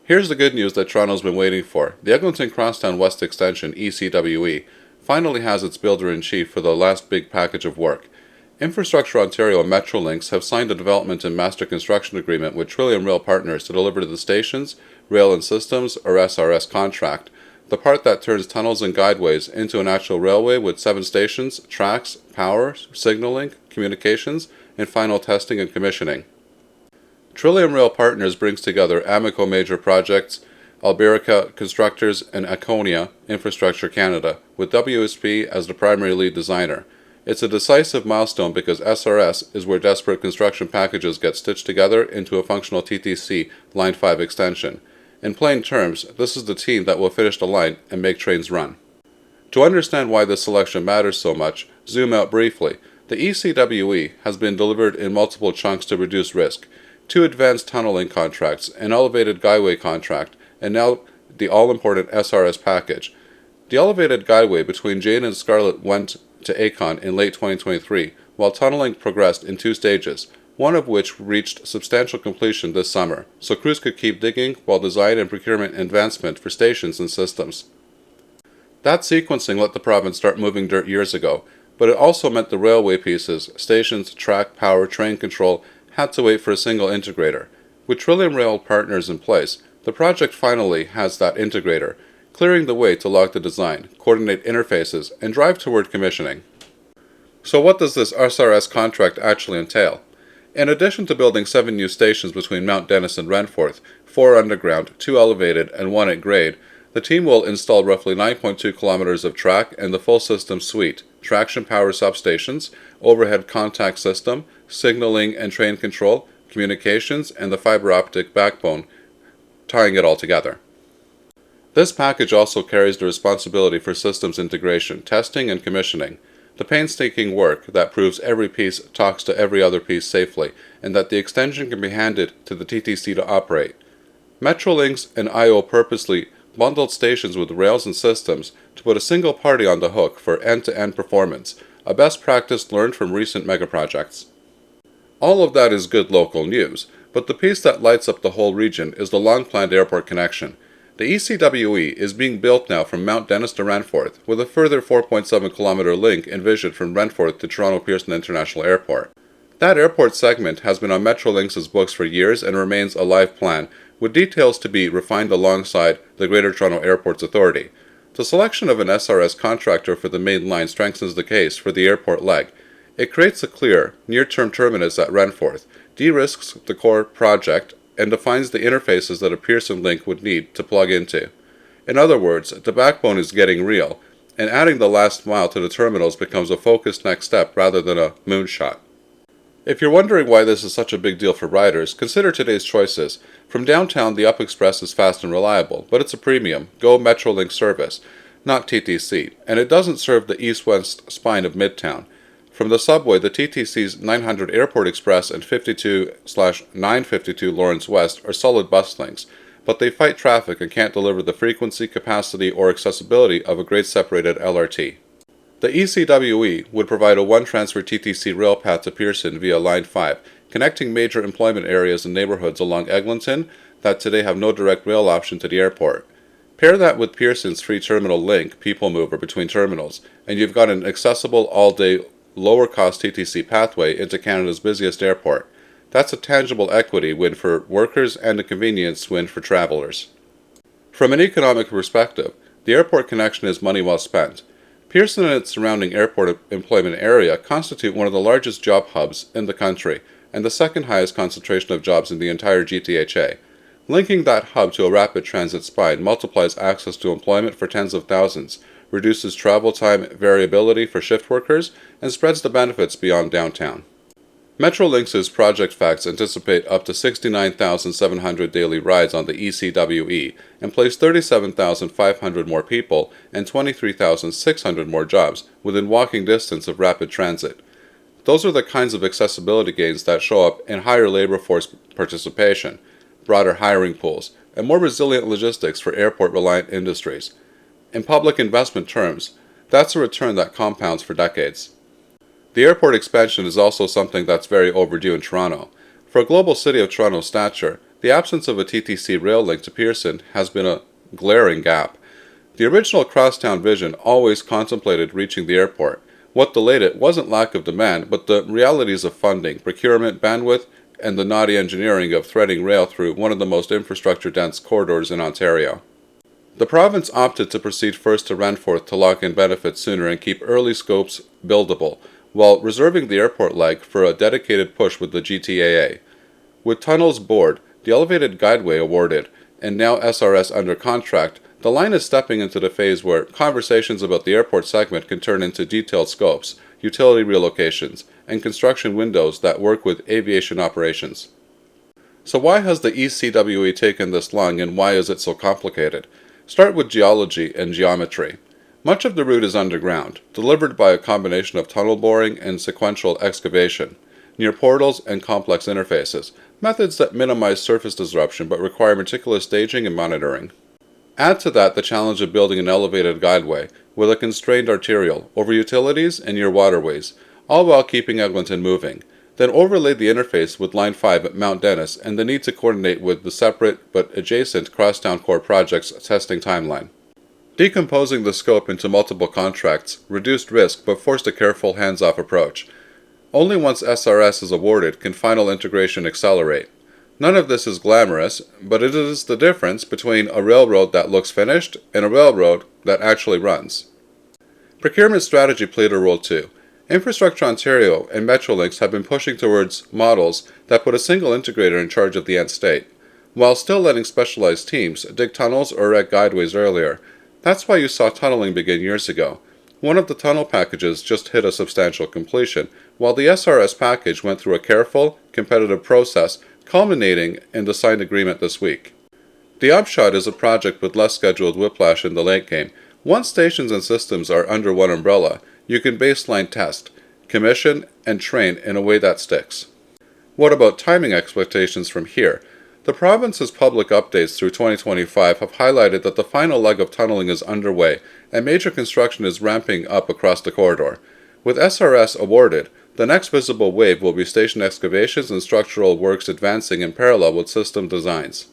Here's the good news that Toronto's been waiting for. The Eglinton Crosstown West Extension, ECWE, finally has its builder-in-chief for the last big package of work. Infrastructure Ontario and Metrolinx have signed a development and master construction agreement with Trillium Rail Partners to deliver to the stations, Rail and Systems, or SRS contract, the part that turns tunnels and guideways into an actual railway with 7 stations, tracks, power, signaling, communications, and final testing and commissioning. Trillium Rail Partners brings together Amico Major Projects, Alberica Constructors, and Aconia Infrastructure Canada, with WSP as the primary lead designer. It's a decisive milestone because SRS is where desperate construction packages get stitched together into a functional TTC Line 5 extension. In plain terms, this is the team that will finish the line and make trains run. To understand why this selection matters so much, zoom out briefly. The ECWE has been delivered in multiple chunks to reduce risk. 2 advanced tunneling contracts, an elevated guideway contract, and now the all-important SRS package. The elevated guideway between Jane and Scarlett went to Acon in late 2023, while tunneling progressed in 2 stages, one of which reached substantial completion this summer, so crews could keep digging while design and procurement advancement for stations and systems. That sequencing let the province start moving dirt years ago, but it also meant the railway pieces, stations, track, power, train control, had to wait for a single integrator. With Trillium Rail Partners in place, the project finally has that integrator, clearing the way to lock the design, coordinate interfaces, and drive toward commissioning. So what does this SRS contract actually entail? In addition to building 7 new stations between Mount Dennis and Renforth, 4 underground, 2 elevated, and 1 at grade, the team will install roughly 9.2 kilometers of track and the full system suite, traction power substations, overhead contact system, signaling and train control, communications, and the fiber optic backbone, tying it all together. This package also carries the responsibility for systems integration, testing, and commissioning, the painstaking work that proves every piece talks to every other piece safely, and that the extension can be handed to the TTC to operate. Metrolinx and IO purposely bundled stations with rails and systems to put a single party on the hook for end-to-end performance, a best practice learned from recent megaprojects. All of that is good local news, but the piece that lights up the whole region is the long-planned airport connection. The ECWE is being built now from Mount Dennis to Renforth, with a further 4.7-kilometer link envisioned from Renforth to Toronto Pearson International Airport. That airport segment has been on Metrolinx's books for years and remains a live plan, with details to be refined alongside the Greater Toronto Airports Authority. The selection of an SRS contractor for the main line strengthens the case for the airport leg. It creates a clear, near-term terminus at Renforth, de-risks the core project, and defines the interfaces that a Pearson link would need to plug into. In other words, the backbone is getting real, and adding the last mile to the terminals becomes a focused next step rather than a moonshot. If you're wondering why this is such a big deal for riders, consider today's choices. From downtown, the Up Express is fast and reliable, but it's a premium, Go Metrolink service, not TTC, and it doesn't serve the east-west spine of Midtown. From the subway, the TTC's 900 Airport Express and 52/952 Lawrence West are solid bus links, but they fight traffic and can't deliver the frequency, capacity, or accessibility of a grade-separated LRT. The ECWE would provide a one-transfer TTC rail path to Pearson via Line 5, connecting major employment areas and neighborhoods along Eglinton that today have no direct rail option to the airport. Pair that with Pearson's free terminal link, People Mover, between terminals, and you've got an accessible all-day lower-cost TTC pathway into Canada's busiest airport. That's a tangible equity win for workers and a convenience win for travelers. From an economic perspective, the airport connection is money well spent. Pearson and its surrounding airport employment area constitute one of the largest job hubs in the country and the second highest concentration of jobs in the entire GTHA. Linking that hub to a rapid transit spine multiplies access to employment for tens of thousands, reduces travel time variability for shift workers, and spreads the benefits beyond downtown. Metrolinx's project facts anticipate up to 69,700 daily rides on the ECWE and place 37,500 more people and 23,600 more jobs within walking distance of rapid transit. Those are the kinds of accessibility gains that show up in higher labor force participation, broader hiring pools, and more resilient logistics for airport-reliant industries. In public investment terms, that's a return that compounds for decades. The airport expansion is also something that's very overdue in Toronto. For a global city of Toronto's stature, the the absence of a TTC rail link to Pearson has been a glaring gap. The original Crosstown vision always contemplated reaching the airport. What delayed it wasn't lack of demand, but the realities of funding, procurement, bandwidth, and the naughty engineering of threading rail through one of the most infrastructure-dense corridors in Ontario. The province opted to proceed first to Renforth to lock in benefits sooner and keep early scopes buildable, while reserving the airport leg for a dedicated push with the GTAA. With tunnels bored, the elevated guideway awarded, and now SRS under contract, the line is stepping into the phase where conversations about the airport segment can turn into detailed scopes, utility relocations, and construction windows that work with aviation operations. So why has the ECWE taken this long, and why is it so complicated? Start with geology and geometry. Much of the route is underground, delivered by a combination of tunnel boring and sequential excavation, near portals and complex interfaces, methods that minimize surface disruption but require meticulous staging and monitoring. Add to that the challenge of building an elevated guideway with a constrained arterial over utilities and near waterways, all while keeping Eglinton moving. Then overlay the interface with Line 5 at Mount Dennis and the need to coordinate with the separate but adjacent Crosstown Core project's testing timeline. Decomposing the scope into multiple contracts reduced risk but forced a careful hands-off approach. Only once SRS is awarded can final integration accelerate. None of this is glamorous, but it is the difference between a railroad that looks finished and a railroad that actually runs. Procurement strategy played a role too. Infrastructure Ontario and Metrolinx have been pushing towards models that put a single integrator in charge of the end state, while still letting specialized teams dig tunnels or erect guideways earlier. That's why you saw tunneling begin years ago. One of the tunnel packages just hit a substantial completion, while the SRS package went through a careful, competitive process, culminating in the signed agreement this week. The upshot is a project with less scheduled whiplash in the late game. Once stations and systems are under one umbrella, you can baseline test, commission, and train in a way that sticks. What about timing expectations from here? The province's public updates through 2025 have highlighted that the final leg of tunneling is underway and major construction is ramping up across the corridor. With SRS awarded, the next visible wave will be station excavations and structural works advancing in parallel with system designs.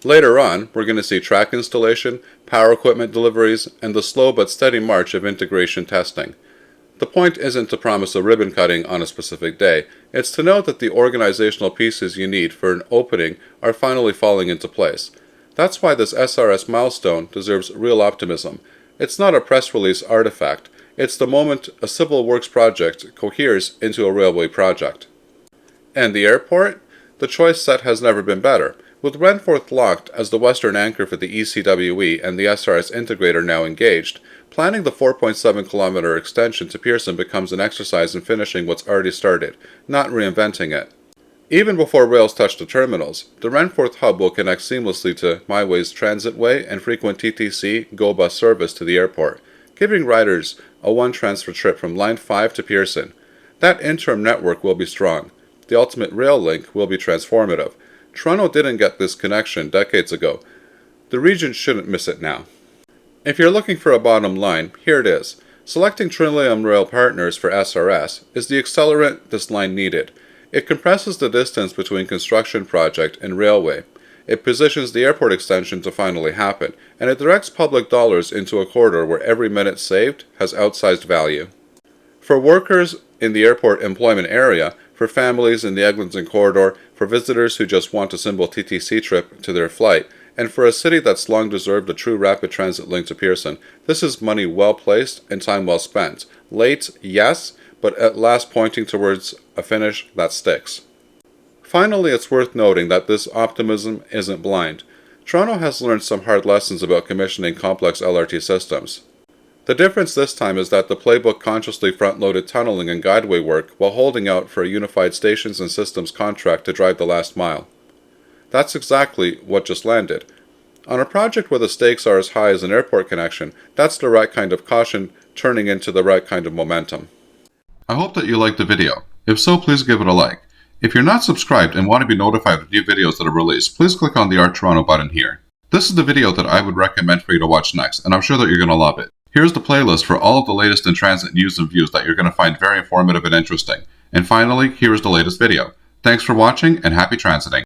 Later on, we're going to see track installation, power equipment deliveries, and the slow but steady march of integration testing. The point isn't to promise a ribbon cutting on a specific day, it's to know that the organizational pieces you need for an opening are finally falling into place. That's why this SRS milestone deserves real optimism. It's not a press release artifact, it's the moment a civil works project coheres into a railway project. And the airport? The choice set has never been better. With Renforth locked as the western anchor for the ECWE and the SRS integrator now engaged, planning the 4.7-kilometer extension to Pearson becomes an exercise in finishing what's already started, not reinventing it. Even before rails touch the terminals, the Renforth hub will connect seamlessly to MyWay's Transitway and frequent TTC GO bus service to the airport, giving riders a one-transfer trip from Line 5 to Pearson. That interim network will be strong. The ultimate rail link will be transformative. Toronto didn't get this connection decades ago. The region shouldn't miss it now. If you're looking for a bottom line, here it is. Selecting Trillium Rail Partners for SRS is the accelerant this line needed. It compresses the distance between construction project and railway. It positions the airport extension to finally happen, and it directs public dollars into a corridor where every minute saved has outsized value. For workers in the airport employment area, for families in the Eglinton corridor, for visitors who just want a simple TTC trip to their flight, and for a city that's long deserved a true rapid transit link to Pearson, this is money well placed and time well spent. Late, yes, but at last pointing towards a finish that sticks. Finally, it's worth noting that this optimism isn't blind. Toronto has learned some hard lessons about commissioning complex LRT systems. The difference this time is that the playbook consciously front-loaded tunneling and guideway work while holding out for a unified stations and systems contract to drive the last mile. That's exactly what just landed. On a project where the stakes are as high as an airport connection, that's the right kind of caution turning into the right kind of momentum. I hope that you liked the video. If so, please give it a like. If you're not subscribed and want to be notified of new videos that are released, please click on the Art Toronto button here. This is the video that I would recommend for you to watch next, and I'm sure that you're going to love it. Here's the playlist for all of the latest in transit news and views that you're going to find very informative and interesting. And finally, here is the latest video. Thanks for watching and happy transiting.